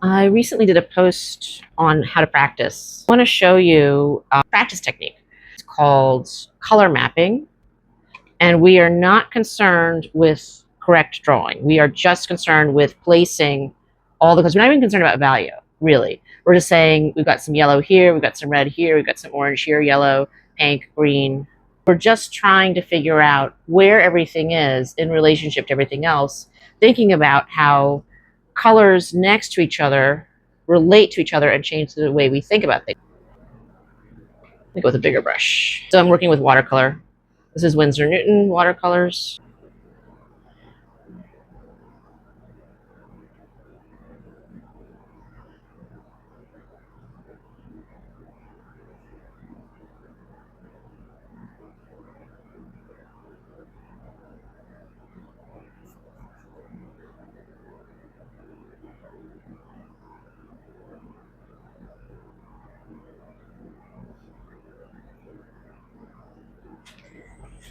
I recently did a post on how to practice. I want to show you a practice technique. It's called color mapping, and we are not concerned with correct drawing. We are just concerned with placing all the colors. We're not even concerned about value, really. We're just saying we've got some yellow here, we've got some red here, we've got some orange here, yellow, pink, green. We're just trying to figure out where everything is in relationship to everything else, thinking about how colors next to each other relate to each other and change the way we think about things. Let me go with a bigger brush. So I'm working with watercolor. This is Winsor Newton watercolors.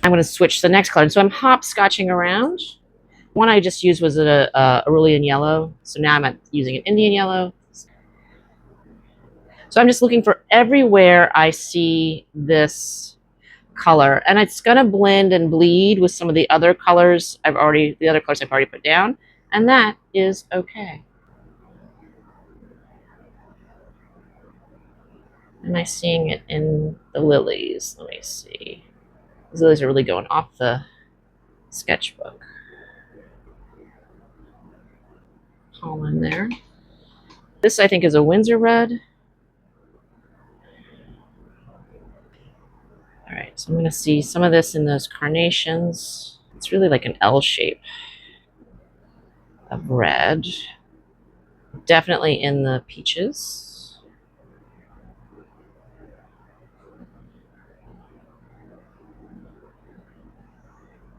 I'm going to switch to the next color. So I'm hopscotching around. One I just used was a Cerulean yellow. So now I'm using an Indian yellow. So I'm just looking for everywhere I see this color, and it's going to blend and bleed with some of the other colors I've already put down, and that is okay. Am I seeing it in the lilies? Let me see. These lilies are really going off the sketchbook. Pollen there. This I think is a Winsor red. All right, so I'm going to see some of this in those carnations. It's really like an L shape of red. Definitely in the peaches.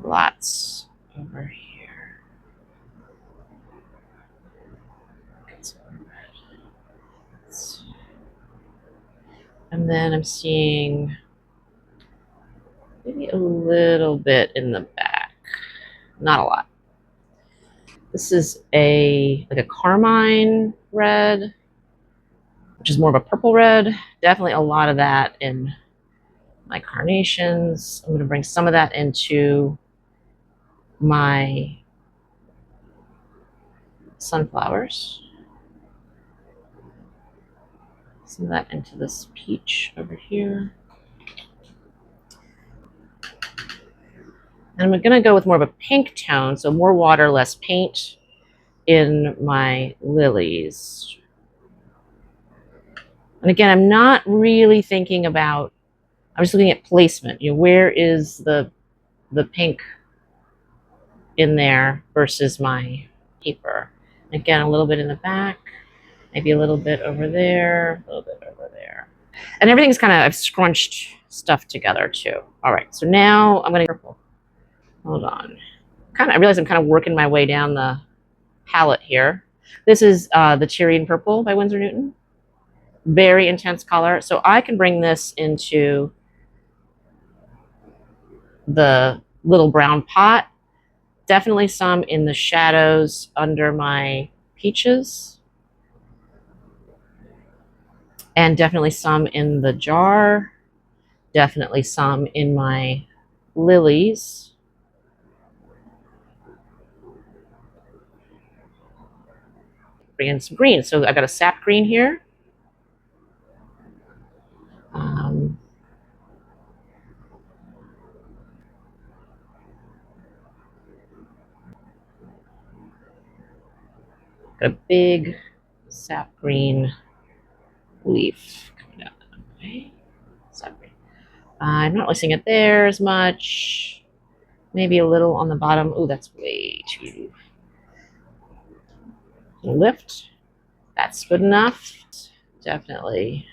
Lots over here. And then I'm seeing maybe a little bit in the back. Not a lot. This is like a carmine red, which is more of a purple red. Definitely a lot of that in my carnations. I'm going to bring some of that into my sunflowers. Some of that into this peach over here. And I'm going to go with more of a pink tone, so more water, less paint in my lilies. And again, I'm not really thinking about, I'm just looking at placement. You know, where is the pink in there versus my paper? Again, a little bit in the back, maybe a little bit over there, a little bit over there. And everything's kind of, I've scrunched stuff together too. All right, so now I'm going to purple. Hold on. I realize I'm kind of working my way down the palette here. This is the Tyrian Purple by Winsor Newton. Very intense color. So I can bring this into the little brown pot. Definitely some in the shadows under my peaches. And definitely some in the jar. Definitely some in my lilies. Bring in some green. So I got a sap green here. Got a big sap green leaf coming down that way. Sap green. I'm not really seeing it there as much. Maybe a little on the bottom. Oh, that's way too. Lift. That's good enough. Definitely.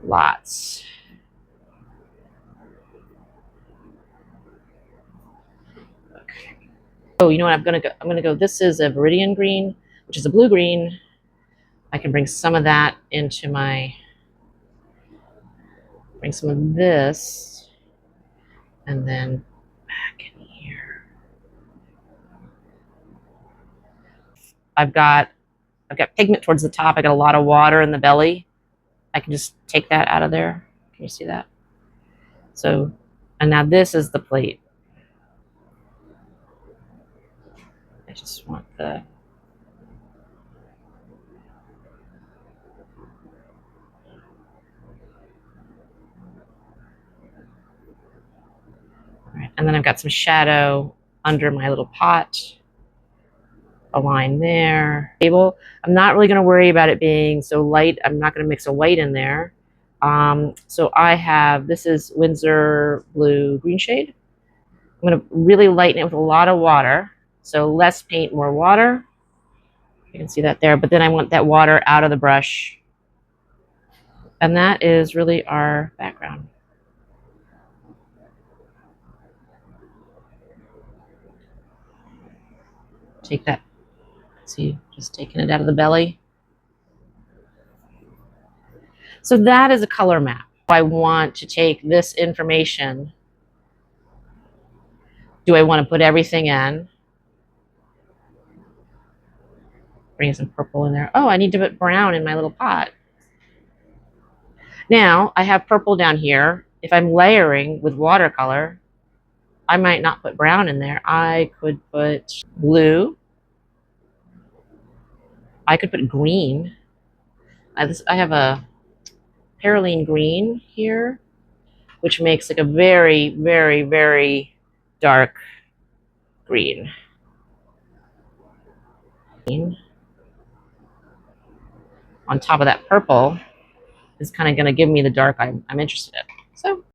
Lots. Okay. Oh, you know what? I'm gonna go. This is a Viridian green, which is a blue green. I can bring some of that into my. Bring some of this, and then back in here. I've got pigment towards the top. I got a lot of water in the belly. I can just take that out of there. Can you see that? So, and now this is the plate. I just want the right, and then I've got some shadow under my little pot. A line there. Table. I'm not really going to worry about it being so light. I'm not going to mix a white in there. So I have, this is Winsor blue green shade. I'm going to really lighten it with a lot of water. So less paint, more water. You can see that there. But then I want that water out of the brush. And that is really our background. Take that. See, just taking it out of the belly. So that is a color map. I want to take this information. Do I want to put everything in? Bring some purple in there. Oh, I need to put brown in my little pot. Now, I have purple down here. If I'm layering with watercolor, I might not put brown in there. I could put blue. I could put green. I have a Perylene green here, which makes like a very, very, very dark green. On top of that purple is kind of going to give me the dark I'm interested in. So